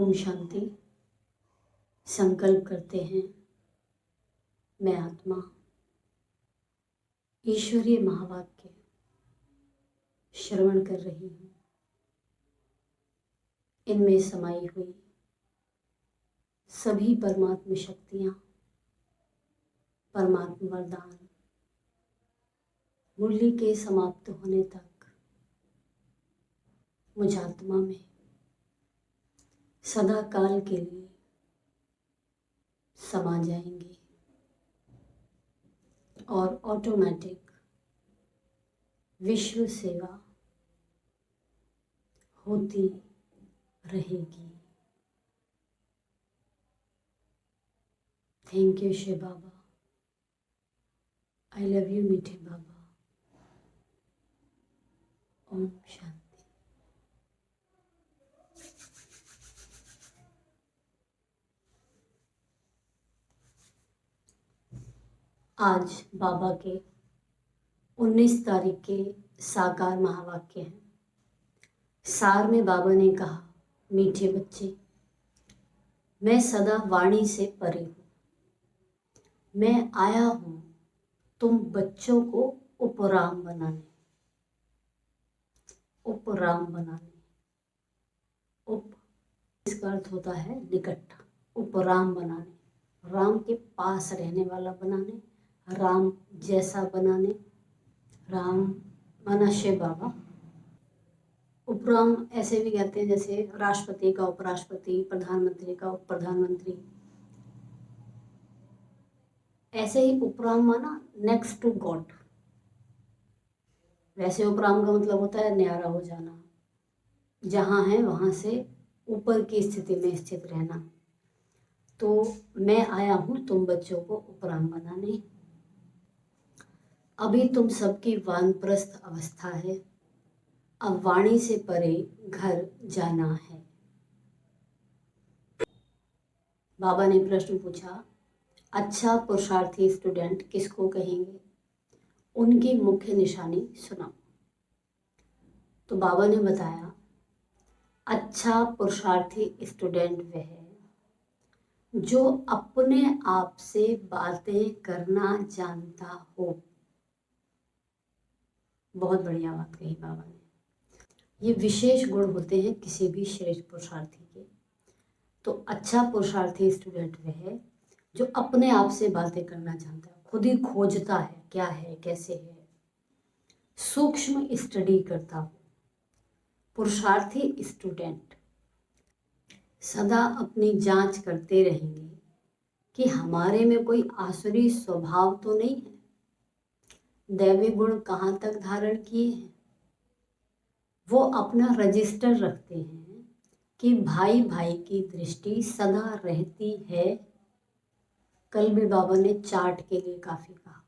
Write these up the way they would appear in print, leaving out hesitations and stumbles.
ओम शांति। संकल्प करते हैं, मैं आत्मा ईश्वरीय महावाक्य श्रवण कर रही हूँ। इनमें समाई हुई सभी परमात्म शक्तियाँ, परमात्म वरदान मुरली के समाप्त होने तक मुझ आत्मा में सदा काल के लिए समा जाएंगे और ऑटोमेटिक विश्व सेवा होती रहेगी। Thank you Shiv Baba. I love you मीठे बाबा। ओम शांति। आज बाबा के 19 तारीख के साकार महावाक्य हैं। सार में बाबा ने कहा, मीठे बच्चे, मैं सदा वाणी से परे हूँ। मैं आया हूँ तुम बच्चों को उपराम बनाने। उपराम बनाने, उप इसका अर्थ होता है निकट। उपराम बनाने, राम के पास रहने वाला बनाने, राम जैसा बनाने। राम माना शिव बाबा। उपराम ऐसे भी कहते हैं जैसे राष्ट्रपति का उपराष्ट्रपति, प्रधानमंत्री का उप प्रधानमंत्री। ऐसे ही उपराम माना नेक्स्ट टू गॉड। वैसे उपराम का मतलब होता है न्यारा हो जाना, जहाँ है वहाँ से ऊपर की स्थिति में स्थित रहना। तो मैं आया हूँ तुम बच्चों को उपराम बनाने। अभी तुम सबकी वानप्रस्थ अवस्था है, अब वाणी से परे घर जाना है। बाबा ने प्रश्न पूछा, अच्छा पुरुषार्थी स्टूडेंट किसको कहेंगे? उनकी मुख्य निशानी सुनाओ। तो बाबा ने बताया, अच्छा पुरुषार्थी स्टूडेंट वह है जो अपने आप से बातें करना जानता हो। बहुत बढ़िया बात कही बाबा ने। ये विशेष गुण होते हैं किसी भी श्रेष्ठ पुरुषार्थी के। तो अच्छा पुरुषार्थी स्टूडेंट वह है जो अपने आप से बातें करना जानता है, खुद ही खोजता है क्या है कैसे है, सूक्ष्म स्टडी करता हो। पुरुषार्थी स्टूडेंट सदा अपनी जांच करते रहेंगे कि हमारे में कोई आसुरी स्वभाव तो नहीं है, दैवी गुण कहाँ तक धारण किए हैं। वो अपना रजिस्टर रखते हैं कि भाई भाई की दृष्टि सदा रहती है। कल भी बाबा ने चार्ट के लिए काफी कहा।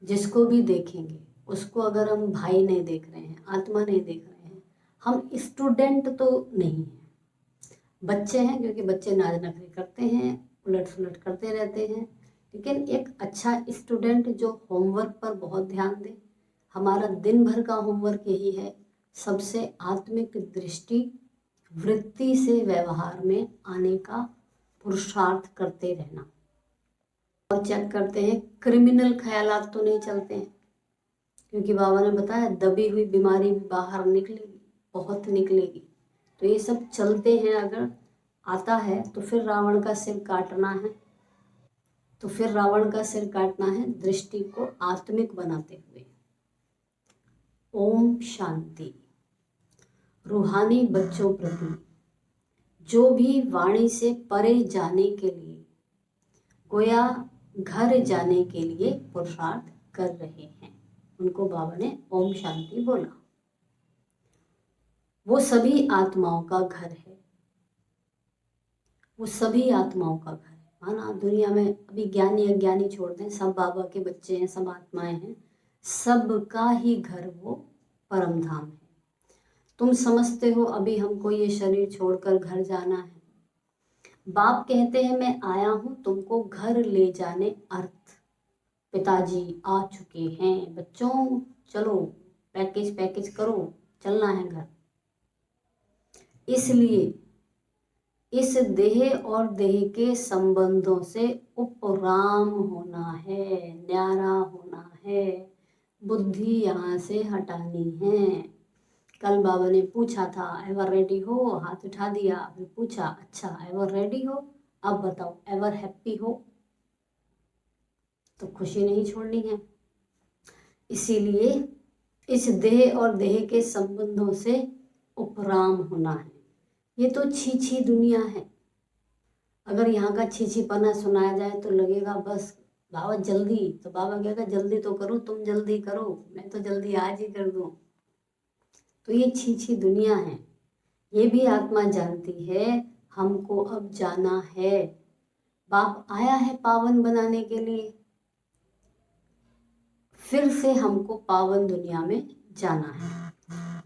जिसको भी देखेंगे उसको अगर हम भाई नहीं देख रहे हैं, आत्मा नहीं देख रहे हैं, हम स्टूडेंट तो नहीं है, बच्चे हैं, क्योंकि बच्चे नाज नखरे करते हैं, उलट सुलट करते रहते हैं। लेकिन एक अच्छा स्टूडेंट जो होमवर्क पर बहुत ध्यान दे। हमारा दिन भर का होमवर्क यही है, सबसे आत्मिक दृष्टि वृत्ति से व्यवहार में आने का पुरुषार्थ करते रहना। और चेक करते हैं क्रिमिनल ख्यालात तो नहीं चलते हैं, क्योंकि बाबा ने बताया दबी हुई बीमारी भी बाहर निकलेगी, बहुत निकलेगी। तो ये सब चलते हैं, अगर आता है तो फिर रावण का सिर काटना है। तो फिर रावण का सिर काटना है दृष्टि को आत्मिक बनाते हुए। ओम शांति। रूहानी बच्चों प्रति जो भी वाणी से परे जाने के लिए, गोया घर जाने के लिए पुरुषार्थ कर रहे हैं, उनको बाबा ने ओम शांति बोला। वो सभी आत्माओं का घर है। वो सभी आत्माओं का घर है। माना दुनिया में अभी ज्ञानी अज्ञानी छोड़ दें, सब बाबा के बच्चे हैं, सब आत्माएं हैं, सबका ही घर वो परम धाम है। तुम समझते हो अभी हमको ये शरीर छोड़कर घर जाना है। बाप कहते हैं मैं आया हूं तुमको घर ले जाने अर्थ। पिताजी आ चुके हैं, बच्चों चलो पैकेज करो, चलना है घर। इसलिए इस देह और देह के संबंधों से उपराम होना है, न्यारा होना है, बुद्धि यहाँ से हटानी है। कल बाबा ने पूछा था एवर रेडी हो, हाथ उठा दिया, फिर पूछा अच्छा एवर रेडी हो, अब बताओ एवर हैप्पी हो। तो खुशी नहीं छोड़नी है। इसीलिए इस देह और देह के संबंधों से उपराम होना है। ये तो छी दुनिया है। अगर यहाँ का छीछीपना सुनाया जाए तो लगेगा बस बाबा जल्दी, तो बाबा कहेगा जल्दी तो करो, तुम जल्दी करो, मैं तो जल्दी आज ही कर दूँ। तो ये छी दुनिया है। ये भी आत्मा जानती है हमको अब जाना है। बाप आया है पावन बनाने के लिए, फिर से हमको पावन दुनिया में जाना है।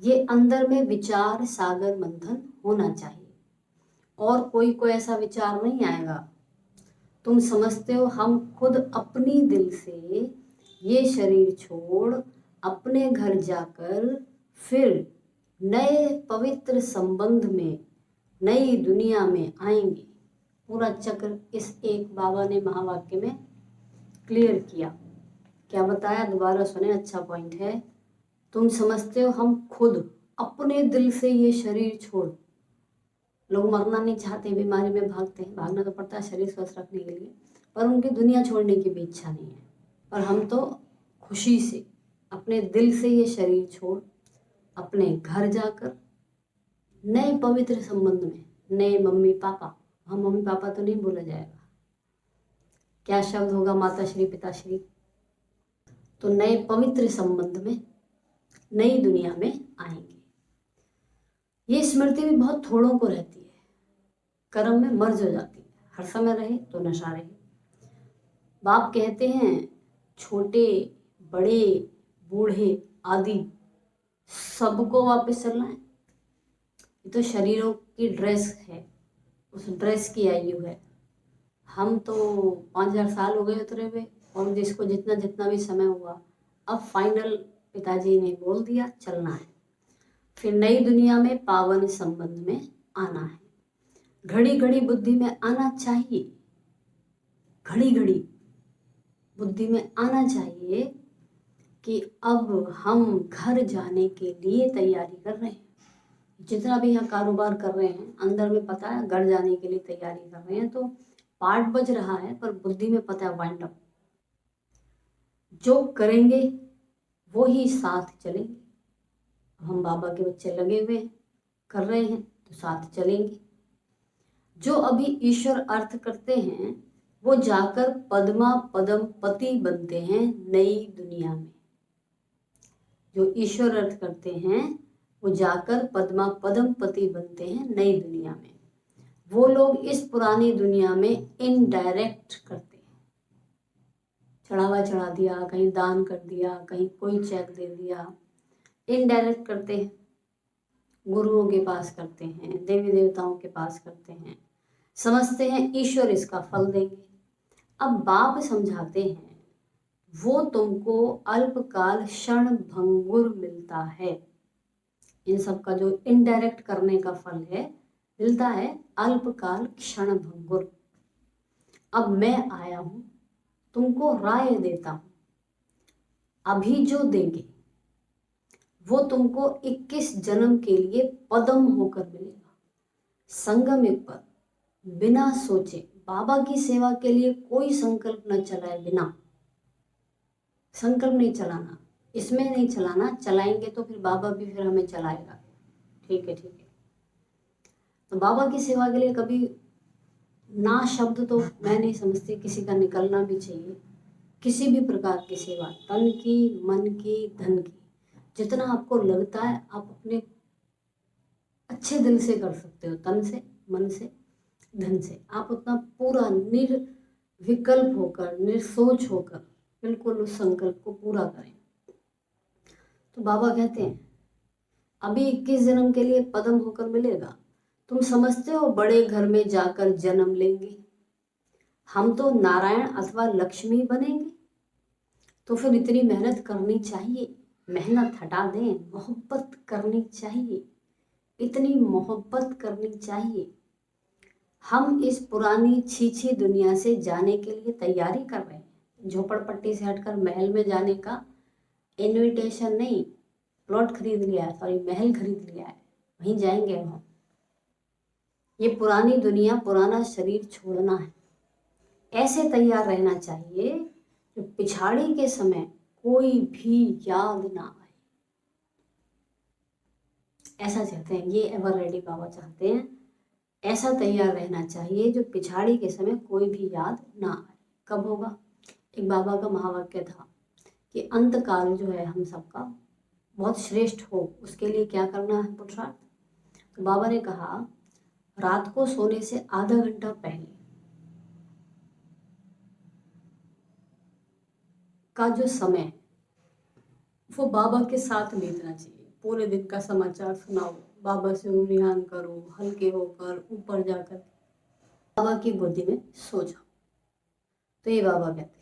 ये अंदर में विचार सागर मंथन होना चाहिए और कोई ऐसा विचार नहीं आएगा। तुम समझते हो हम खुद अपनी दिल से ये शरीर छोड़ अपने घर जाकर फिर नए पवित्र संबंध में नई दुनिया में आएंगे। पूरा चक्र इस एक बाबा ने महावाक्य में क्लियर किया। क्या बताया, दोबारा सुने, अच्छा पॉइंट है। तुम समझते हो हम खुद अपने दिल से ये शरीर छोड़, लोग मरना नहीं चाहते, बीमारी में भागते हैं, भागना तो पड़ता है शरीर स्वस्थ रखने के लिए, पर उनकी दुनिया छोड़ने की भी इच्छा नहीं है। पर हम तो खुशी से अपने दिल से ये शरीर छोड़ अपने घर जाकर नए पवित्र संबंध में, नए मम्मी पापा, हम मम्मी पापा तो नहीं बोला जाएगा, क्या शब्द होगा, माता श्री पिताश्री, तो नए पवित्र संबंध में नई दुनिया में आएंगे। ये स्मृति भी बहुत थोड़ों को रहती है, कर्म में मर्ज हो जाती है। हर समय रहे तो नशा रहे। बाप कहते हैं छोटे बड़े बूढ़े आदि सबको वापस चलना है। ये तो शरीरों की ड्रेस है, उस ड्रेस की आयु है। हम तो 5000 साल हो गए उतरे हुए, और जिसको जितना जितना भी समय हुआ, अब फाइनल पिताजी ने बोल दिया चलना है। फिर नई दुनिया में पावन संबंध में आना है। घड़ी घड़ी बुद्धि में आना चाहिए, घड़ी घड़ी बुद्धि में आना चाहिए कि अब हम घर जाने के लिए तैयारी कर रहे हैं। जितना भी यहाँ कारोबार कर रहे हैं अंदर में पता है घर जाने के लिए तैयारी कर रहे हैं, तो पार्ट बज रहा है पर बुद्धि में पता है वाइंड अप। जो करेंगे वो ही साथ चलेंगे। हम बाबा के बच्चे लगे हुए हैं, कर रहे हैं तो साथ चलेंगे। जो अभी ईश्वर अर्थ करते हैं वो जाकर पद्मा पदम पति बनते हैं नई दुनिया में। जो ईश्वर अर्थ करते हैं वो जाकर पद्मा पदम पति बनते हैं नई दुनिया में। वो लोग इस पुरानी दुनिया में इनडायरेक्ट करते हैं, चढ़ावा चढ़ा दिया, कहीं दान कर दिया, कहीं कोई चेक दे दिया, इनडायरेक्ट करते हैं। गुरुओं के पास करते हैं, देवी देवताओं के पास करते हैं, समझते हैं ईश्वर इसका फल देंगे। अब बाप समझाते हैं वो तुमको अल्पकाल क्षण भंगुर मिलता है। इन सब का जो इनडायरेक्ट करने का फल है मिलता है अल्पकाल क्षण भंगुर। अब मैं आया हूं तुमको राय देता हूं, अभी जो देंगे वो तुमको 21 जन्म के लिए पदम होकर मिलेगा। संगम एक पर बिना सोचे बाबा की सेवा के लिए कोई संकल्प न चलाए, बिना संकल्प नहीं चलाना, इसमें नहीं चलाना। चलाएंगे तो फिर बाबा भी फिर हमें चलाएगा। ठीक है, ठीक है। तो बाबा की सेवा के लिए कभी ना शब्द तो मैं नहीं समझती किसी का निकलना भी चाहिए। किसी भी प्रकार की सेवा, तन की, मन की, धन की, जितना आपको लगता है आप अपने अच्छे दिल से कर सकते हो, तन से, मन से, धन से, आप उतना पूरा निर्विकल्प होकर, निर्सोच होकर बिल्कुल उस संकल्प को पूरा करें। तो बाबा कहते हैं अभी 21 जन्म के लिए पदम होकर मिलेगा। तुम समझते हो बड़े घर में जाकर जन्म लेंगे, हम तो नारायण अथवा लक्ष्मी बनेंगे। तो फिर इतनी मेहनत करनी चाहिए, मेहनत हटा दें, मोहब्बत करनी चाहिए। इतनी मोहब्बत करनी चाहिए। हम इस पुरानी छीछी दुनिया से जाने के लिए तैयारी कर रहे हैं। झोपड़पट्टी से हटकर महल में जाने का इनविटेशन नहीं, प्लॉट खरीद लिया है, सॉरी महल खरीद लिया है, वहीं जाएंगे हम। ये पुरानी दुनिया, पुराना शरीर छोड़ना है। ऐसे तैयार रहना चाहिए कि पिछाड़ी के समय कोई भी याद ना आए। ऐसा चाहते हैं, ये एवर रेडी बाबा चाहते हैं। ऐसा तैयार रहना चाहिए जो पिछाड़ी के समय कोई भी याद ना आए। कब होगा? एक बाबा का महावाक्य था कि अंत काल जो है हम सबका बहुत श्रेष्ठ हो, उसके लिए क्या करना है पुरुषार्थ। तो बाबा ने कहा रात को सोने से आधा घंटा पहले का जो समय वो बाबा के साथ बीतना चाहिए। पूरे दिन का समाचार सुनाओ, बाबा से उन्नयन करो, हल्के होकर ऊपर जाकर बाबा की गोदी में सो जाओ। तो ये बाबा कहते हैं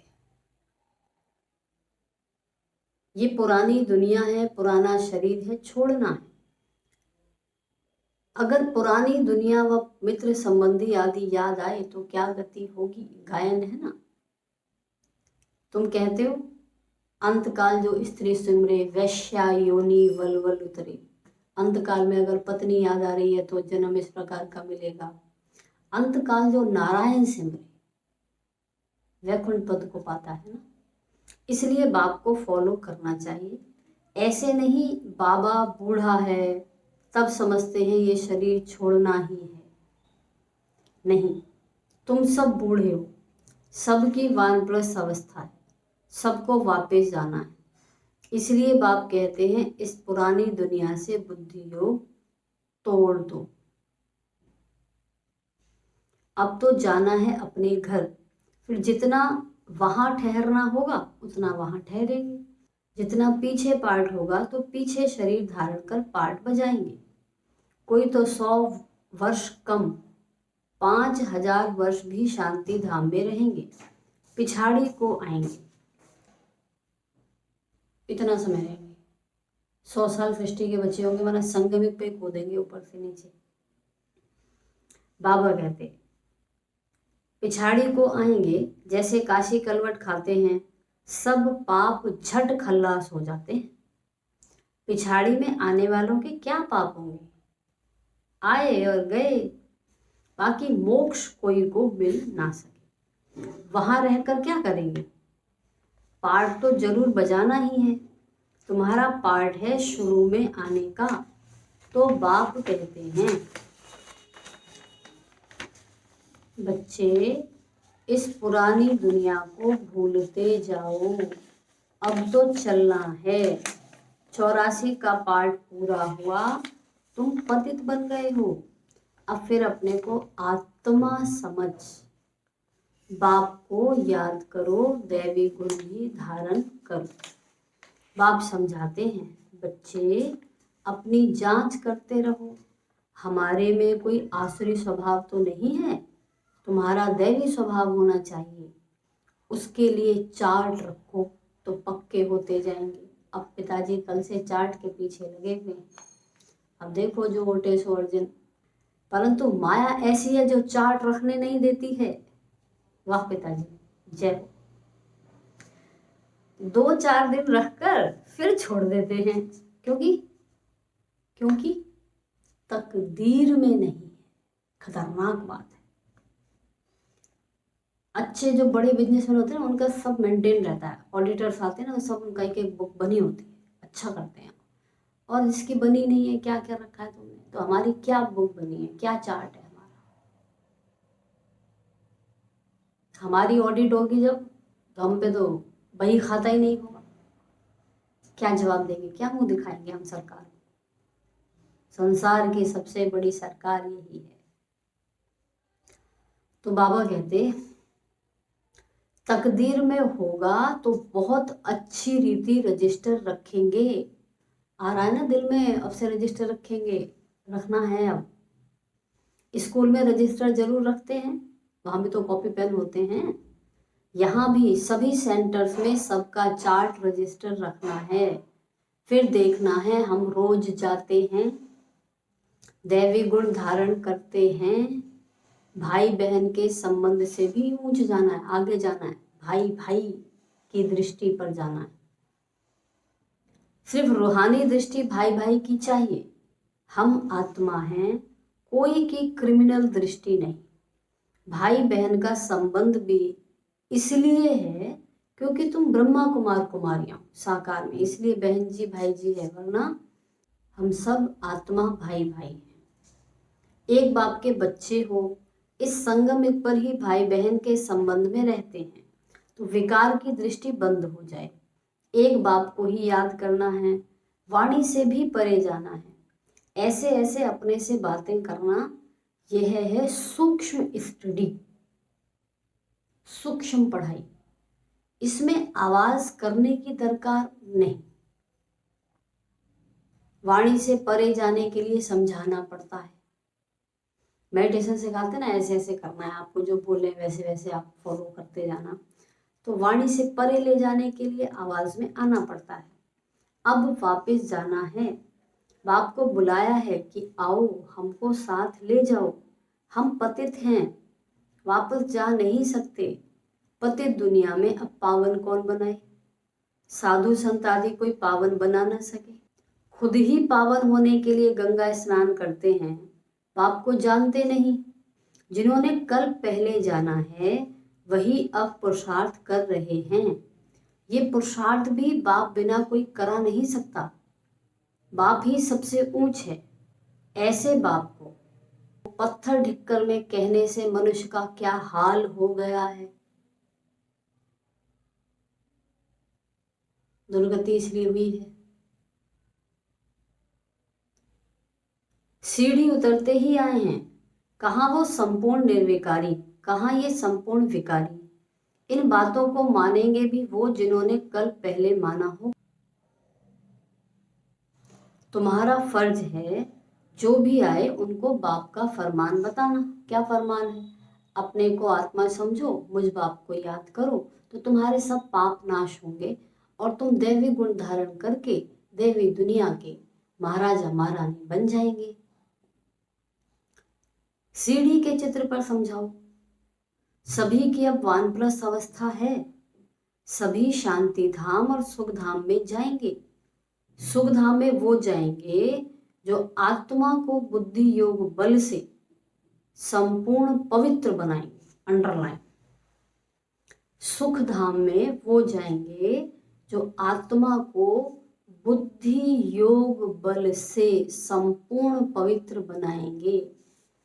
ये पुरानी दुनिया है, पुराना शरीर है, छोड़ना है। अगर पुरानी दुनिया व मित्र संबंधी आदि याद आए तो क्या गति होगी? गायन है ना। तुम कहते हो अंतकाल जो स्त्री सिमरे, वैश्या योनि वलवल उतरे। अंतकाल में अगर पत्नी याद आ रही है तो जन्म इस प्रकार का मिलेगा। अंतकाल जो नारायण सिमरे वैकुंठ पद को पाता है ना। इसलिए बाप को फॉलो करना चाहिए। ऐसे नहीं बाबा बूढ़ा है तब समझते हैं ये शरीर छोड़ना ही है। नहीं, तुम सब बूढ़े हो, सबकी वानप्रस्थ अवस्था है, सबको वापस जाना है। इसलिए बाप कहते हैं इस पुरानी दुनिया से बुद्धि योग तोड़ दो। अब तो जाना है अपने घर, फिर जितना वहां ठहरना होगा उतना वहां ठहरेंगे। जितना पीछे पार्ट होगा तो पीछे शरीर धारण कर पार्ट बजाएंगे। कोई तो 100 वर्ष कम 5000 वर्ष भी शांति धाम में रहेंगे, पिछाड़ी को आएंगे। इतना समय रहेंगे। 100 साल सृष्टि के बच्चे होंगे, वरना संगमिक पे कूदेंगे ऊपर से नीचे। बाबा कहते पिछाड़ी को आएंगे, जैसे काशी कलवट खाते हैं सब पाप झट खल्लास हो जाते हैं। पिछाड़ी में आने वालों के क्या पाप होंगे? आए और गए, बाकी मोक्ष कोई को मिल ना सके। वहां रहकर क्या करेंगे? पार्ट तो जरूर बजाना ही है। तुम्हारा पार्ट है शुरू में आने का। तो बाप कहते हैं बच्चे इस पुरानी दुनिया को भूलते जाओ, अब तो चलना है। 84 का पार्ट पूरा हुआ, तुम पतित बन गए हो। अब फिर अपने को आत्मा समझ, बाप को याद करो, दैवी गुण भी धारण करो। बाप समझाते हैं बच्चे अपनी जांच करते रहो। हमारे में कोई आसुरी स्वभाव तो नहीं है, तुम्हारा दैवी स्वभाव होना चाहिए। उसके लिए चार्ट रखो तो पक्के होते जाएंगे। अब पिताजी कल से चार्ट के पीछे लगे हुए हैं। अब देखो जो ओटे सो अर्जुन, परंतु माया ऐसी है जो चार्ट रखने नहीं देती है। वाह पिताजी, जय हो। 2-4 दिन रखकर फिर छोड़ देते हैं। क्योंकि तकदीर में नहीं है। खतरनाक बात है। अच्छे जो बड़े बिजनेसमैन होते हैं ना, उनका सब मेंटेन रहता है। ऑडिटर्स आते हैं ना, सब उनका एक बुक बनी होती है, अच्छा करते हैं। और जिसकी बनी नहीं है, क्या क्या रखा है तुमने? तो हमारी क्या बुक बनी है, क्या चार्ट है हमारी ऑडिट होगी जब, तो हम पे तो बही खाता ही नहीं होगा। क्या जवाब देंगे, क्या मुंह दिखाएंगे हम सरकार? संसार की सबसे बड़ी सरकार यही है। तो बाबा कहते तकदीर में होगा तो बहुत अच्छी रीति रजिस्टर रखेंगे। आ रहा है ना दिल में, अब से रजिस्टर रखेंगे, रखना है। अब स्कूल में रजिस्टर जरूर रखते हैं, वहां भी तो कॉपी पेन होते हैं। यहाँ भी सभी सेंटर्स में सबका चार्ट रजिस्टर रखना है। फिर देखना है हम रोज जाते हैं दैवी गुण धारण करते हैं, भाई बहन के संबंध से भी ऊंच जाना है, आगे जाना है, भाई भाई की दृष्टि पर जाना है। सिर्फ रूहानी दृष्टि भाई भाई की चाहिए। हम आत्मा हैं, कोई की क्रिमिनल दृष्टि नहीं। भाई बहन का संबंध भी इसलिए है क्योंकि तुम ब्रह्मा कुमार कुमारियां साकार में, इसलिए बहन जी भाई जी है, वरना हम सब आत्मा भाई भाई हैं। एक बाप के बच्चे हो, इस संगम युग पर ही भाई बहन के संबंध में रहते हैं, तो विकार की दृष्टि बंद हो जाए। एक बाप को ही याद करना है, वाणी से भी परे जाना है। ऐसे ऐसे अपने से बातें करना, यह है सूक्ष्म स्टडी, सूक्ष्म पढ़ाई। इसमें आवाज करने की दरकार नहीं। वाणी से परे जाने के लिए समझाना पड़ता है। मेडिटेशन सिखाते ना, ऐसे ऐसे करना है, आपको जो बोले वैसे वैसे आप फॉलो करते जाना। तो वाणी से परे ले जाने के लिए आवाज में आना पड़ता है। अब वापस जाना है, बाप को बुलाया है कि आओ हमको साथ ले जाओ, हम पतित हैं, वापस जा नहीं सकते। पतित दुनिया में अब पावन कौन बनाए? साधु संत आदि कोई पावन बना न सके। खुद ही पावन होने के लिए गंगा स्नान करते हैं, बाप को जानते नहीं। जिन्होंने कल पहले जाना है वही अब पुरुषार्थ कर रहे हैं। ये पुरुषार्थ भी बाप बिना कोई करा नहीं सकता। बाप ही सबसे ऊंच है। ऐसे बाप को पत्थर ढिक्कर में कहने से मनुष्य का क्या हाल हो गया है। दुर्गति इसलिए हुई है। सीढ़ी उतरते ही आए हैं, कहाँ वो संपूर्ण निर्विकारी, कहाँ ये संपूर्ण विकारी। इन बातों को मानेंगे भी वो जिन्होंने कल पहले माना हो। तुम्हारा फर्ज है जो भी आए उनको बाप का फरमान बताना। क्या फरमान है? अपने को आत्मा समझो, मुझ बाप को याद करो, तो तुम्हारे सब पाप नाश होंगे और तुम दैवी गुण धारण करके दैवी दुनिया के महाराजा महारानी बन जाएंगे। सीढ़ी के चित्र पर समझाओ। सभी की अब वानप्रस्थ अवस्था है, सभी शांति धाम और सुख धाम में जाएंगे। सुख धाम में वो जाएंगे जो आत्मा को बुद्धि योग बल से संपूर्ण पवित्र बनाएंगे। अंडरलाइन। सुख धाम में वो जाएंगे जो आत्मा को बुद्धि योग बल से संपूर्ण पवित्र बनाएंगे।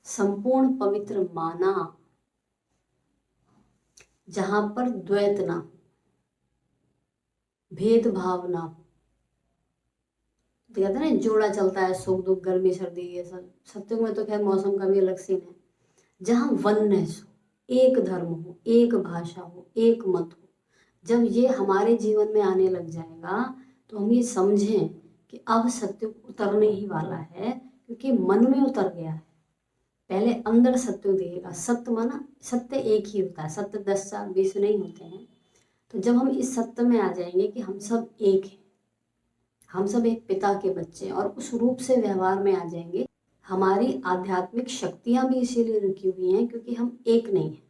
संपूर्ण पवित्र माना जहां पर द्वैत ना हो, भेदभाव ना हो। तो कहते हैं ना, जोड़ा चलता है, सुख दुख गर्मी सर्दी ये सब। सत्युग में तो खैर मौसम का भी अलग सीन है। जहाँ वननेस हो, एक धर्म हो, एक भाषा हो, एक मत हो, जब ये हमारे जीवन में आने लग जाएगा तो हम ये समझें कि अब सत्युग उतरने ही वाला है, क्योंकि मन में उतर गया है। पहले अंदर सत्युग दिखेगा। सत्य माना सत्य एक ही होता है, सत्य 10 4 20 नहीं होते हैं। तो जब हम इस सत्य में आ जाएंगे कि हम सब एक हैं, हम सब एक पिता के बच्चे, और उस रूप से व्यवहार में आ जाएंगे। हमारी आध्यात्मिक शक्तियां भी इसीलिए रुकी हुई हैं क्योंकि हम एक नहीं हैं।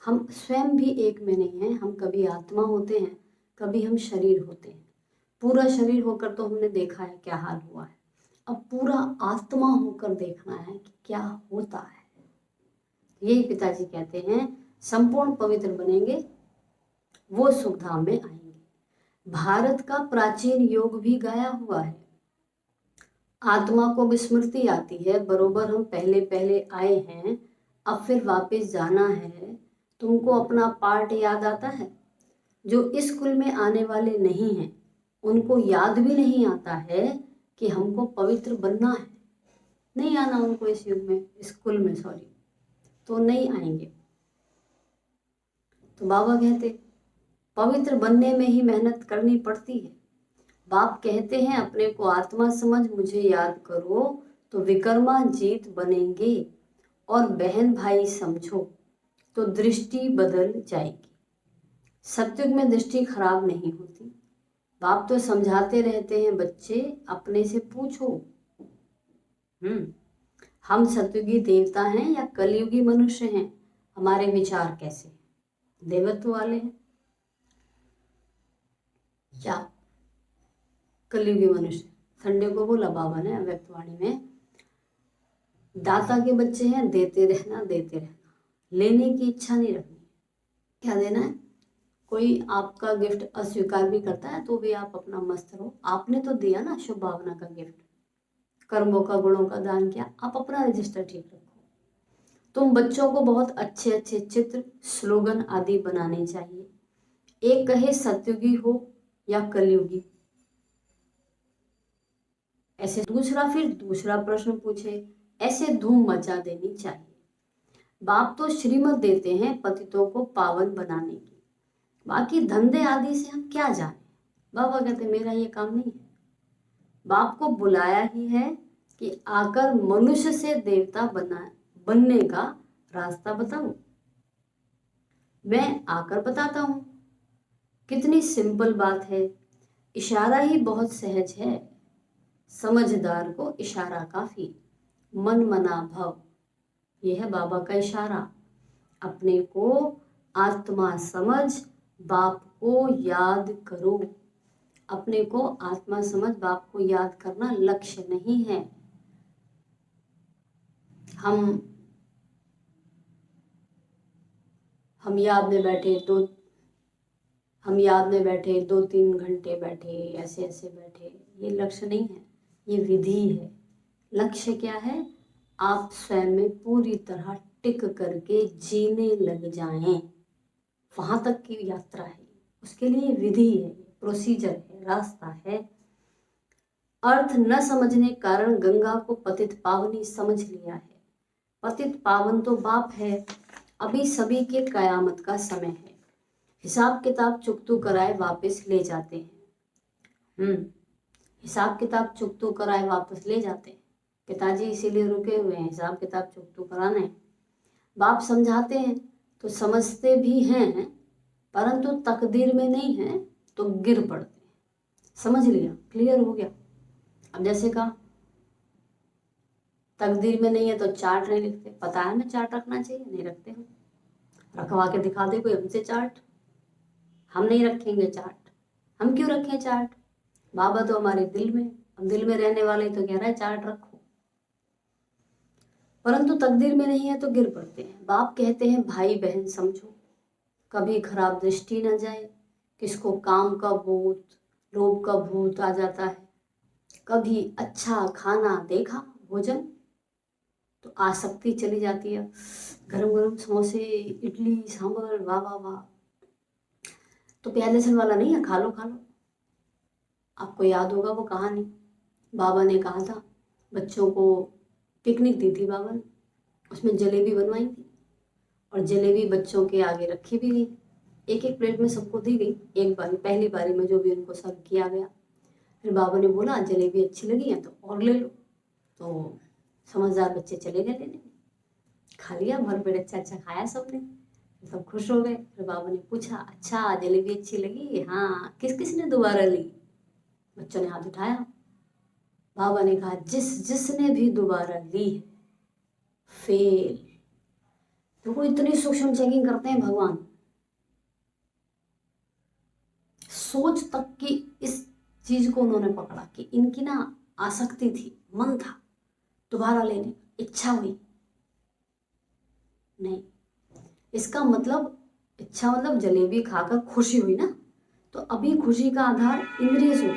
हम स्वयं भी एक में नहीं हैं। हम कभी आत्मा होते हैं, कभी हम शरीर होते हैं। पूरा शरीर होकर तो हमने देखा है क्या हाल हुआ है। अब पूरा आत्मा होकर देखना है कि क्या होता है। यही पिताजी कहते हैं, संपूर्ण पवित्र बनेंगे, वो सुख धाम में आएंगे। भारत का प्राचीन योग भी गाया हुआ है। आत्मा को विस्मृति आती है, बरोबर हम पहले पहले आए हैं, अब फिर वापस जाना है। तुमको अपना पार्ट याद आता है? जो इस कुल में आने वाले नहीं हैं उनको याद भी नहीं आता है कि हमको पवित्र बनना है। नहीं आना उनको इस युग में, इस कुल में, सॉरी, तो नहीं आएंगे। तो बाबा कहते पवित्र बनने में ही मेहनत करनी पड़ती है। बाप कहते हैं अपने को आत्मा समझ, मुझे याद करो, तो विकर्मा जीत बनेंगे। और बहन भाई समझो तो दृष्टि बदल जाएगी। सत्युग में दृष्टि खराब नहीं होती। बाप तो समझाते रहते हैं, बच्चे अपने से पूछो। हम सतयुगी देवता हैं या कलयुगी मनुष्य हैं? हमारे विचार कैसे, देवत्व वाले हैं या कलयुगी मनुष्य? संडे को बोला बाबा ने व्यक्तवाणी में, दाता के बच्चे हैं, देते रहना देते रहना, लेने की इच्छा नहीं रखनी। क्या देना है? कोई आपका गिफ्ट अस्वीकार भी करता है तो भी आप अपना मस्त रहो, आपने तो दिया ना शुभ भावना का गिफ्ट, कर्मों का गुणों का दान किया, आप अपना रजिस्टर ठीक रखो। तुम बच्चों को बहुत अच्छे अच्छे चित्र, स्लोगन आदि बनाने चाहिए। एक कहे सतयुगी हो या कलयुगी, ऐसे दूसरा फिर दूसरा प्रश्न पूछे, ऐसे धूम मचा देनी चाहिए। बाप तो श्रीमत देते हैं पतितों को पावन बनाने की, बाकी धंधे आदि से हम क्या जाने। बाबा कहते मेरा ये काम नहीं है, बाप को बुलाया ही है कि आकर मनुष्य से देवता बनने का रास्ता बताऊं। मैं आकर बताता हूं, कितनी सिंपल बात है, इशारा ही बहुत सहज है, समझदार को इशारा काफी, मन मना भव। यह है बाबा का इशारा। अपने को आत्मा समझ बाप को याद करो। अपने को आत्मा समझ बाप को याद करना लक्ष्य नहीं है। हम याद में बैठे 2-3 घंटे बैठे, ऐसे ऐसे बैठे, ये लक्ष्य नहीं है, ये विधि है। लक्ष्य क्या है? आप स्वयं में पूरी तरह टिक करके जीने लग जाएं, वहां तक की यात्रा है। उसके लिए विधि है, प्रोसीजर है, रास्ता है। अर्थ न समझने कारण गंगा को पतित पावनी समझ लिया है। पतित पावन तो बाप है। अभी सभी के कयामत का समय है, हिसाब किताब चुकतू कराए वापस ले जाते हैं। हिसाब किताब चुकतू कराए वापस ले जाते हैं। पिताजी इसीलिए रुके हुए हैं, हिसाब किताब चुकतू कराने। बाप समझाते हैं तो समझते भी हैं, परंतु तकदीर में नहीं है तो गिर पड़ते हैं। समझ लिया? क्लियर हो गया? अब जैसे कहा तकदीर में नहीं है तो चार्ट नहीं लिखते, पता है ना चार्ट रखना चाहिए, नहीं रखते हम। रखवा के दिखा दे कोई हमसे चार्ट, हम नहीं रखेंगे चार्ट। हम क्यों रखें चार्ट? बाबा तो हमारे दिल में, अब दिल में रहने वाले तो कह रहा है चार्ट रखो, परंतु तकदीर में नहीं है तो गिर पड़ते हैं। बाप कहते हैं भाई बहन समझो, कभी खराब दृष्टि न जाए, किसको काम का भूत, लोभ का भूत आ जाता है, कभी अच्छा खाना देखा भोजन तो आसक्ति चली जाती है, गरम गरम समोसे, इडली सांभर, वाह वाह वाह, तो प्याज लहसुन वाला नहीं है, खा लो खा लो। आपको याद होगा वो कहानी, बाबा ने कहा था बच्चों को, पिकनिक दी थी बाबा ने, उसमें जलेबी बनवाई थी और जलेबी बच्चों के आगे रखी भी गई, एक एक प्लेट में सबको दी गई एक बारी, पहली बारी में जो भी उनको सर्व किया गया। फिर बाबा ने बोला जलेबी अच्छी लगी है तो और ले लो, तो समझदार बच्चे चले गए लेने, खा लिया भर पेट, अच्छा अच्छा खाया सबने, सब खुश हो गए। फिर बाबा ने पूछा अच्छा जलेबी अच्छी लगी? हाँ, किस किस ने दोबारा ली? बच्चों ने हाथ उठाया। बाबा ने कहा जिसने भी दोबारा ली है फेल। तो वो इतनी सूक्ष्म चेकिंग करते हैं भगवान, सोच तक की इस चीज को उन्होंने पकड़ा कि इनकी ना आसक्ति थी, मन था दोबारा लेने, इच्छा हुई नहीं। इसका मतलब इच्छा मतलब जलेबी खाकर खुशी हुई ना, तो अभी खुशी का आधार इंद्रिय सुख,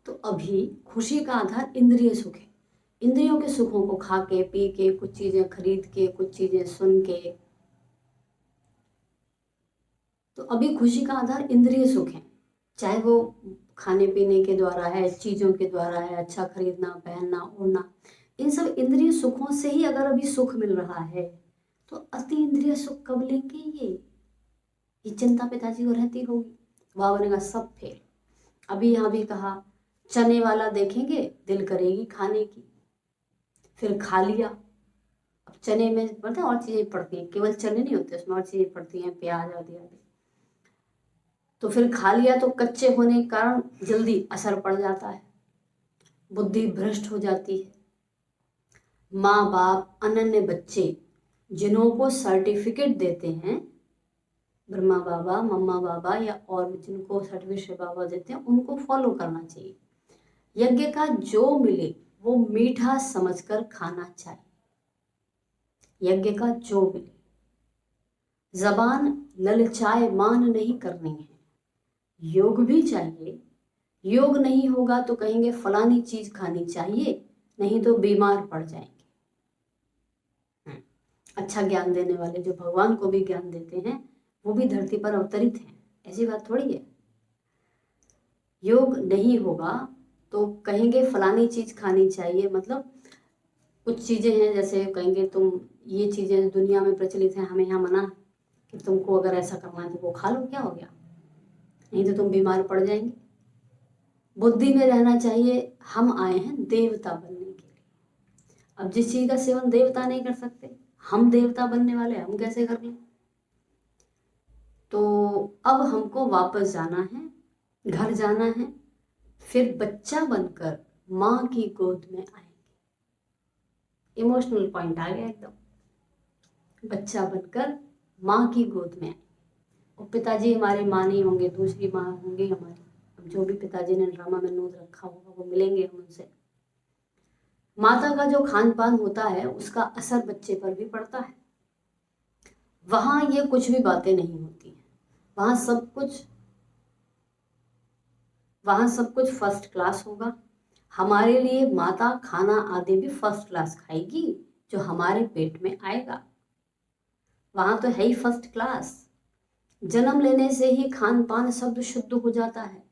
तो अभी खुशी का आधार इंद्रिय सुख है। इंद्रियों के सुखों को खा के पी के, कुछ चीजें खरीद के, कुछ चीजें सुन के, तो अभी खुशी का आधार इंद्रिय सुख है, चाहे वो खाने पीने के द्वारा है, चीजों के द्वारा है, अच्छा खरीदना, पहनना, ओढ़ना, इन सब इंद्रिय सुखों से ही अगर अभी सुख मिल रहा है तो अति इंद्रिय सुख कब लेंगे? ये चिंता पिताजी को रहती होगी। बाबा ने कहा सब फेल। अभी यहाँ भी कहा चने वाला देखेंगे दिल करेगी खाने की, फिर खा लिया। अब चने में पता है और चीजें पड़ती हैं, केवल चने नहीं होते उसमें, और चीजें पड़ती हैं, प्याज आदि आदि। तो फिर खा लिया तो कच्चे होने के कारण जल्दी असर पड़ जाता है, बुद्धि भ्रष्ट हो जाती है। माँ बाप अनन्य बच्चे जिन्हों को सर्टिफिकेट देते हैं, ब्रह्मा बाबा, मम्मा बाबा या और जिनको सर्टिफिकेट बाबा देते हैं, उनको फॉलो करना चाहिए। यज्ञ का जो मिले वो मीठा समझकर खाना चाहिए। यज्ञ का जो मिले, जबान ललचाए मान नहीं करनी है। योग भी चाहिए, योग नहीं होगा तो कहेंगे फलानी चीज खानी चाहिए, नहीं तो बीमार पड़ जाएंगे। अच्छा ज्ञान देने वाले जो भगवान को भी ज्ञान देते हैं वो भी धरती पर अवतरित हैं, ऐसी बात थोड़ी है। योग नहीं होगा तो कहेंगे फलानी चीज खानी चाहिए, मतलब कुछ चीजें हैं जैसे कहेंगे तुम ये चीजें दुनिया में प्रचलित हैं, हमें यहाँ मना कि तुमको अगर ऐसा करना है तो वो खा लो, क्या हो गया, नहीं तो तुम बीमार पड़ जाएंगे। बुद्धि में रहना चाहिए हम आए हैं देवता बनने के लिए। अब जिस चीज का सेवन देवता नहीं कर सकते, हम देवता बनने वाले हम कैसे कर लें। तो अब हमको वापस जाना है, घर जाना है, फिर बच्चा बनकर माँ की गोद में आएंगे। इमोशनल पॉइंट आ गया एकदम। बच्चा बनकर माँ की गोद में आएंगे और पिताजी हमारी माँ नहीं होंगे, दूसरी माँ होंगी हमारी। अब जो भी पिताजी ने ड्रामा में नोट रखा होगा वो मिलेंगे हम उनसे। माता का जो खान पान होता है उसका असर बच्चे पर भी पड़ता है। वहां ये कुछ भी बातें नहीं होती हैं, वहां सब कुछ फर्स्ट क्लास होगा। हमारे लिए माता खाना आदि भी फर्स्ट क्लास खाएगी जो हमारे पेट में आएगा। वहां तो है ही फर्स्ट क्लास। जन्म लेने से ही खान पान शब्द शुद्ध हो जाता है।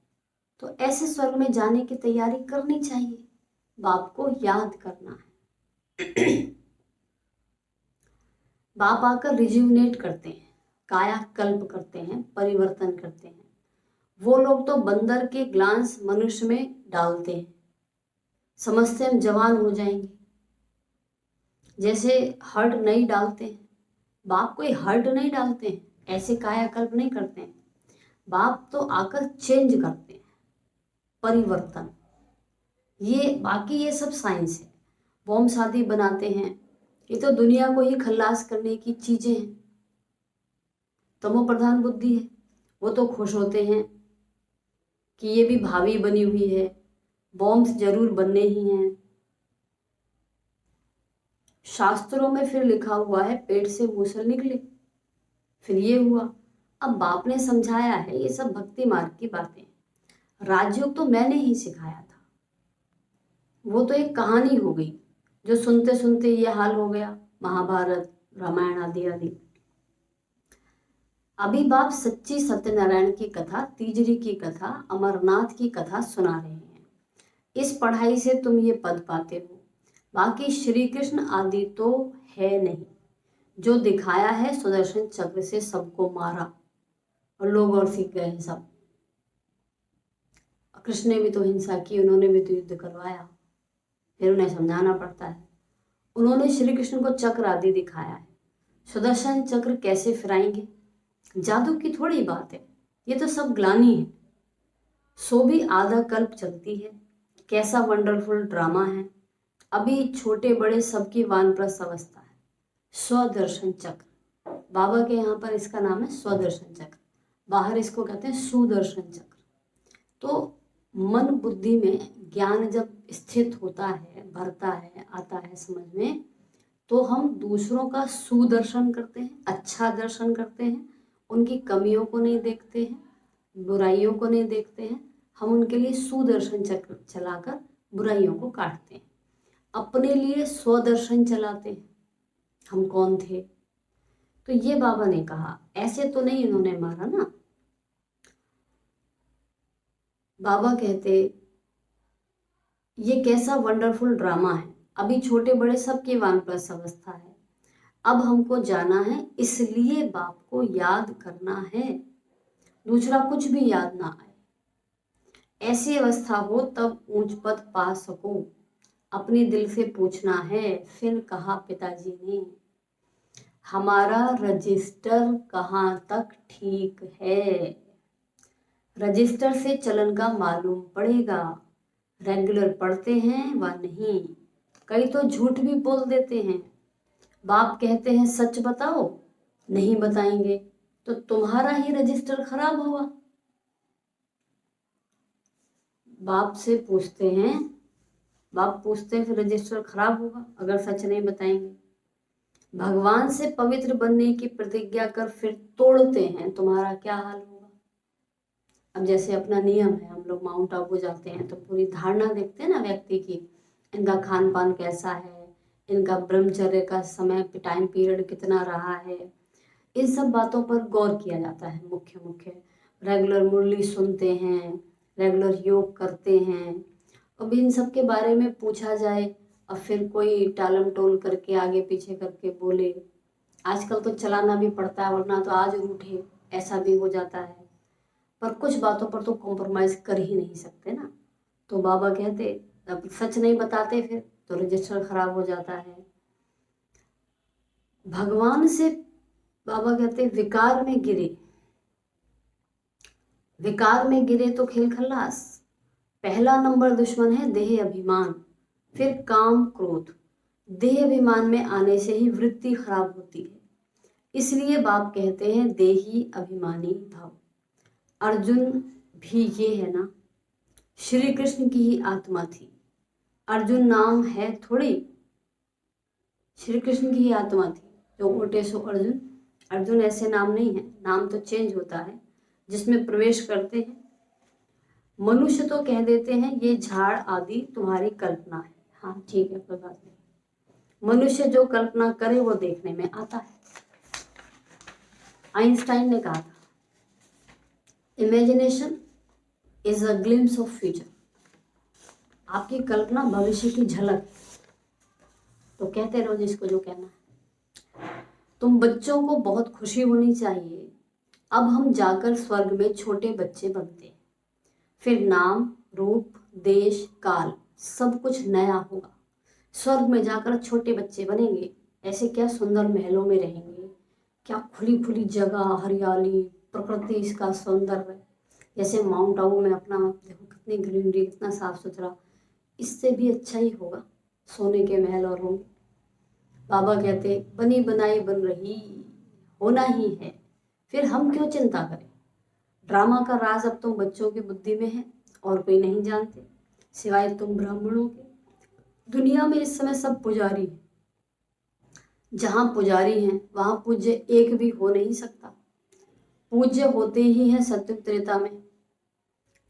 तो ऐसे स्वर्ग में जाने की तैयारी करनी चाहिए, बाप को याद करना है। बाप आकर रिज्यूनेट करते हैं, कायाकल्प करते हैं, परिवर्तन करते हैं। वो लोग तो बंदर के ग्लांस मनुष्य में डालते हैं, समझते हम जवान हो जाएंगे। जैसे हर्ट नहीं डालते हैं, बाप कोई हर्ट नहीं डालते हैं, ऐसे कायाकल्प नहीं करते हैं। बाप तो आकर चेंज करते हैं, परिवर्तन। ये बाकी ये सब साइंस है, बॉम्ब शादी बनाते हैं, ये तो दुनिया को ही खल्लास करने की चीजें हैं। तमो प्रधान बुद्धि है, वो तो खुश होते हैं कि ये भी भावी बनी हुई है, बॉम्ब्स जरूर बनने ही हैं। शास्त्रों में फिर लिखा हुआ है पेट से मूसल निकले, फिर ये हुआ। अब बाप ने समझाया है, ये सब भक्ति मार्ग की बातें। राजयोग तो मैंने ही सिखाया था, वो तो एक कहानी हो गई जो सुनते सुनते ये हाल हो गया, महाभारत रामायण आदि आदि। अभी बाप सच्ची सत्यनारायण की कथा, तीजरी की कथा, अमरनाथ की कथा सुना रहे हैं। इस पढ़ाई से तुम ये पद पाते हो, बाकी श्री कृष्ण आदि तो है नहीं। जो दिखाया है सुदर्शन चक्र से सबको मारा और लोग और सीख गए हैं सब। कृष्ण ने भी तो हिंसा की, उन्होंने भी तो युद्ध करवाया, फिर उन्हें समझाना पड़ता है। उन्होंने श्री कृष्ण को चक्र आदि दिखाया है, सुदर्शन चक्र कैसे फिराएंगे, जादू की थोड़ी बात है, ये तो सब ग्लानी है। सो भी आधा कल्प चलती है, कैसा वंडरफुल ड्रामा है। अभी छोटे बड़े सबकी वानप्रस्थ अवस्था है। स्वदर्शन चक्र, बाबा के यहाँ पर इसका नाम है स्वदर्शन चक्र, बाहर इसको कहते हैं सुदर्शन चक्र। तो मन बुद्धि में ज्ञान जब स्थित होता है, भरता है, आता है समझ में, तो हम दूसरों का सुदर्शन करते हैं, अच्छा दर्शन करते हैं, उनकी कमियों को नहीं देखते हैं, बुराइयों को नहीं देखते हैं। हम उनके लिए सुदर्शन चक्र चलाकर बुराइयों को काटते हैं, अपने लिए स्वदर्शन चलाते हैं, हम कौन थे। तो ये बाबा ने कहा, ऐसे तो नहीं इन्होंने मारा ना। बाबा कहते ये कैसा वंडरफुल ड्रामा है, अभी छोटे बड़े सबकी वानप्रस्थ अवस्था है। अब हमको जाना है, इसलिए बाप को याद करना है, दूसरा कुछ भी याद ना आए। ऐसी अवस्था हो तब ऊंच पद पा सको, अपने दिल से पूछना है। फिर कहा पिताजी ने, हमारा रजिस्टर कहाँ तक ठीक है। रजिस्टर से चलन का मालूम पड़ेगा, रेगुलर पढ़ते हैं व नहीं। कई तो झूठ भी बोल देते हैं। बाप कहते हैं सच बताओ, नहीं बताएंगे तो तुम्हारा ही रजिस्टर खराब होगा। बाप से पूछते हैं, बाप पूछते हैं फिर रजिस्टर खराब होगा अगर सच नहीं बताएंगे। भगवान से पवित्र बनने की प्रतिज्ञा कर फिर तोड़ते हैं, तुम्हारा क्या हाल होगा। अब जैसे अपना नियम है, हम लोग माउंट आबू जाते हैं तो पूरी धारणा देखते हैं ना व्यक्ति की, इनका खान पान कैसा है, इनका ब्रह्मचर्य का समय टाइम पीरियड कितना रहा है, इन सब बातों पर गौर किया जाता है। मुख्य मुख्य रेगुलर मुरली सुनते हैं, रेगुलर योग करते हैं। अब इन सब के बारे में पूछा जाए और फिर कोई टालम टोल करके आगे पीछे करके बोले, आजकल तो चलाना भी पड़ता है वरना तो आज रूठे, ऐसा भी हो जाता है। पर कुछ बातों पर तो कॉम्प्रोमाइज कर ही नहीं सकते ना। तो बाबा कहते अब सच नहीं बताते फिर तो रजिस्टर खराब हो जाता है। भगवान से बाबा कहते विकार में गिरे, विकार में गिरे तो खेल खल्लास। पहला नंबर दुश्मन है देह अभिमान, फिर काम क्रोध। देह अभिमान में आने से ही वृत्ति खराब होती है। इसलिए बाप कहते हैं देही अभिमानी भाव। अर्जुन भी ये है ना, श्री कृष्ण की ही आत्मा थी। अर्जुन नाम है थोड़ी, श्री कृष्ण की ही आत्मा थी। जो ओटे सो अर्जुन, अर्जुन ऐसे नाम नहीं है, नाम तो चेंज होता है जिसमें प्रवेश करते हैं। मनुष्य तो कह देते हैं ये झाड़ आदि तुम्हारी कल्पना है। हाँ ठीक है, कोई बात नहीं। मनुष्य जो कल्पना करे वो देखने में आता है। आइंस्टाइन ने कहा था imagination is a glimpse of future. आपकी कल्पना भविष्य की झलक है। तो कहते रहो जिसको जो कहना है। तुम बच्चों को बहुत खुशी होनी चाहिए, अब हम जाकर स्वर्ग में छोटे बच्चे बनते हैं। फिर नाम रूप देश काल सब कुछ नया होगा। स्वर्ग में जाकर छोटे बच्चे बनेंगे। ऐसे क्या सुंदर महलों में रहेंगे, क्या खुली खुली जगह, हरियाली, प्रकृति इसका सौंदर्य। जैसे माउंट आबू में अपना देखो कितनी ग्रीनरी, कितना साफ सुथरा। इससे भी अच्छा ही होगा सोने के महल और रूम। बाबा कहते बनी बनाई बन रही, होना ही है, फिर हम क्यों चिंता करें। ड्रामा का राज अब तुम बच्चों की बुद्धि में है और कोई नहीं जानते सिवाय तुम ब्राह्मणों के। दुनिया में इस समय सब पुजारी हैं। जहाँ पुजारी हैं वहाँ पूज्य एक भी हो नहीं सकता। पूज्य होते ही हैं सत्युग त्रेता में,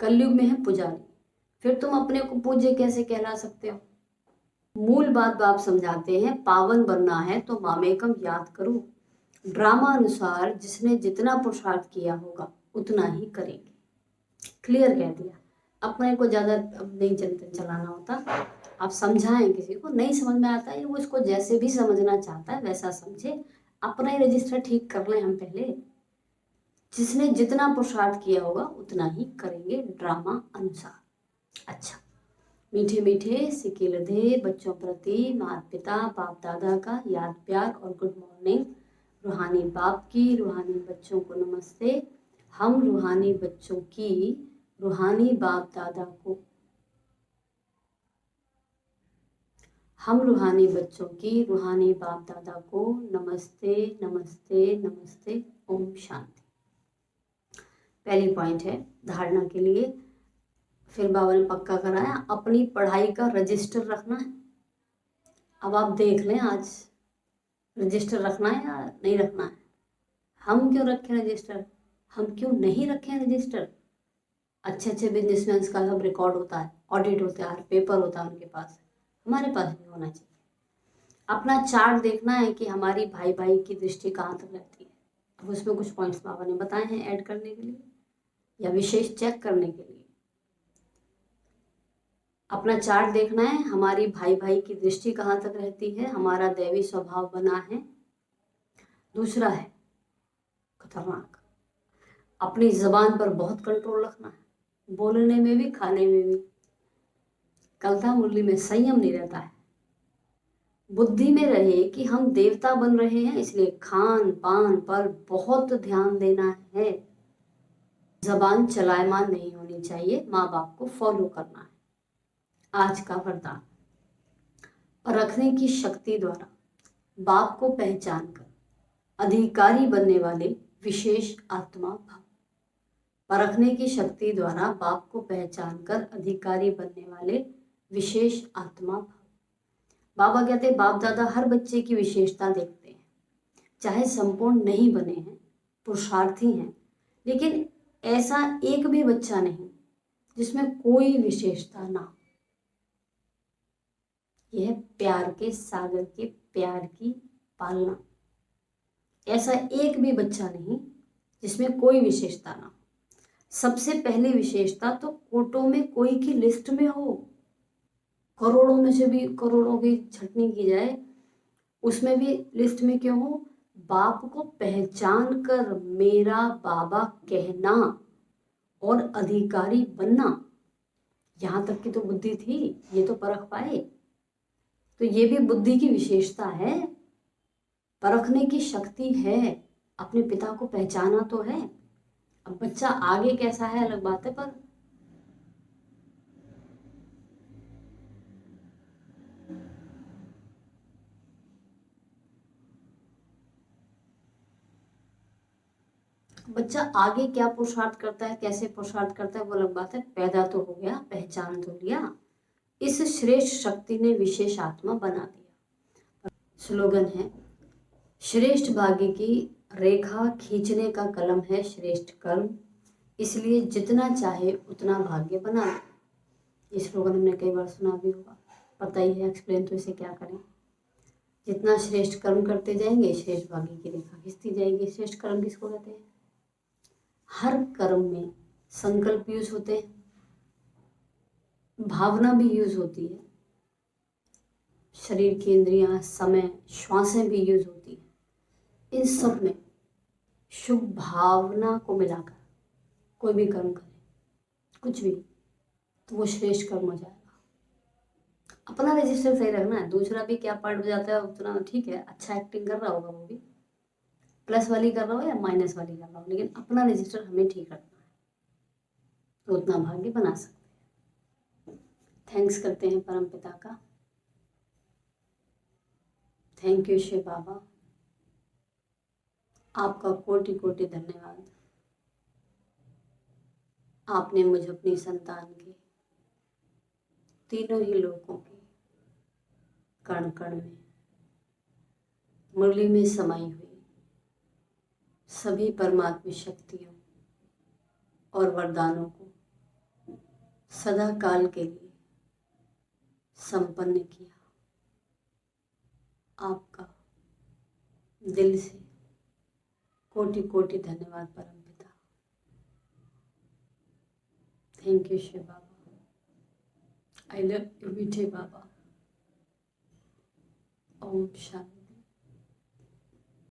कलयुग में है पुजारी। फिर तुम अपने को पूज्य कैसे कहला सकते हो। मूल बात बाप समझाते हैं, पावन बनना है तो मामेकम याद करो। ड्रामा अनुसार जिसने जितना पुरुषार्थ किया होगा उतना ही करेंगे। क्लियर कह दिया। अपने को ज़्यादा अब नहीं चलाना होता। आप समझाएं किसी को, नहीं समझ में आता है वो इसको जैसे भी समझना चाहता है वैसा समझे। अपना ही रजिस्टर ठीक कर लें हम पहले। जिसने जितना पुरुषार्थ किया होगा उतना ही करेंगे ड्रामा अनुसार। अच्छा, मीठे मीठे सिके लधे बच्चों प्रति माता पिता बाप दादा का याद प्यार और गुड मॉर्निंग। रूहानी बाप की रूहानी बच्चों को नमस्ते। हम रूहानी बच्चों की रूहानी बाप दादा को, हम रूहानी बच्चों की रूहानी बाप दादा को नमस्ते नमस्ते नमस्ते। ओम शांति। पहली पॉइंट है धारणा के लिए। फिर बाबा ने पक्का कराया अपनी पढ़ाई का रजिस्टर रखना है। अब आप देख लें आज रजिस्टर रखना है या नहीं रखना है। हम क्यों रखें रजिस्टर, हम क्यों नहीं रखें रजिस्टर। अच्छे अच्छे बिजनेसमैन का सब रिकॉर्ड होता है, ऑडिट होता है, पेपर होता है उनके पास, हमारे पास भी होना चाहिए। अपना चार्ट देखना है कि हमारी भाई भाई की दृष्टि कहाँ तक रहती है। अब उसमें कुछ पॉइंट्स बाबा ने बताए हैं ऐड करने के लिए या विशेष चेक करने के लिए। अपना चार्ट देखना है, हमारी भाई भाई की दृष्टि कहाँ तक रहती है, हमारा दैवी स्वभाव बना है। दूसरा है खतरनाक, अपनी जबान पर बहुत कंट्रोल रखना है, बोलने में भी खाने में भी। कलता मुरली में संयम नहीं रहता है। बुद्धि में रहे कि हम देवता बन रहे हैं, इसलिए खान पान पर बहुत ध्यान देना है। जबान चलायमान नहीं होनी चाहिए, माँ बाप को फॉलो करना है। आज का वरदान, परखने की शक्ति द्वारा बाप को पहचान कर अधिकारी बनने वाले विशेष आत्मा भव। परखने की शक्ति द्वारा बाप को पहचान कर अधिकारी बनने वाले विशेष आत्मा भव। बाबा कहते हैं बाप दादा हर बच्चे की विशेषता देखते हैं, चाहे संपूर्ण नहीं बने हैं, पुरुषार्थी हैं, लेकिन ऐसा एक भी बच्चा नहीं जिसमें कोई विशेषता ना हो। यह प्यार के सागर के प्यार की पालना। ऐसा एक भी बच्चा नहीं जिसमें कोई विशेषता ना हो। सबसे पहली विशेषता तो कोटों में कोई की लिस्ट में हो, करोड़ों में से भी करोड़ों की छटनी की जाए, उसमें भी लिस्ट में क्यों हो? बाप को पहचान कर मेरा बाबा कहना और अधिकारी बनना, यहाँ तक की तो बुद्धि थी, ये तो परख पाए। तो ये भी बुद्धि की विशेषता है, परखने की शक्ति है, अपने पिता को पहचाना तो है। अब बच्चा आगे कैसा है अलग बात है, पर बच्चा आगे क्या पुरुषार्थ करता है, कैसे पुरुषार्थ करता है, वो अलग बात है। पैदा तो हो गया, पहचान तो लिया, इस श्रेष्ठ शक्ति ने विशेष आत्मा बना दिया। स्लोगन है, श्रेष्ठ भाग्य की रेखा खींचने का कलम है श्रेष्ठ कर्म, इसलिए जितना चाहे उतना भाग्य बना लो। ये स्लोगन हमने कई बार सुना भी होगा, पता ही है, एक्सप्लेन तो इसे क्या करें। जितना श्रेष्ठ कर्म करते जाएंगे श्रेष्ठ भाग्य की रेखा खींचती जाएगी। श्रेष्ठ कर्म किसको कहते हैं? हर कर्म में संकल्प यूज होते हैं, भावना भी यूज होती है, शरीर की इंद्रियां, समय, श्वासें भी यूज होती है। इन सब में शुभ भावना को मिलाकर कोई भी कर्म करे, कुछ भी, तो वो श्रेष्ठ कर्म हो जाएगा। अपना रजिस्टर सही रखना है, दूसरा भी क्या पार्ट हो जाता है उतना ठीक है, अच्छा एक्टिंग कर रहा होगा वो भी, प्लस वाली कर रहा हो या माइनस वाली कर रहा हो, लेकिन अपना रजिस्टर हमें ठीक रखना है, तो उतना भाग्य बना सकते हैं। थैंक्स करते हैं परम पिता का। थैंक यू शिव बाबा, आपका कोटि कोटि धन्यवाद। आपने मुझे अपनी संतान के तीनों ही लोगों के कण कण में, मुरली में समाई हुई सभी परमात्मा शक्तियों और वरदानों को सदा काल के लिए संपन्न किया। आपका दिल से कोटि कोटि धन्यवाद परम पिता। Thank you Shiv Baba, I love you मीठे बाबा। ओम शांति।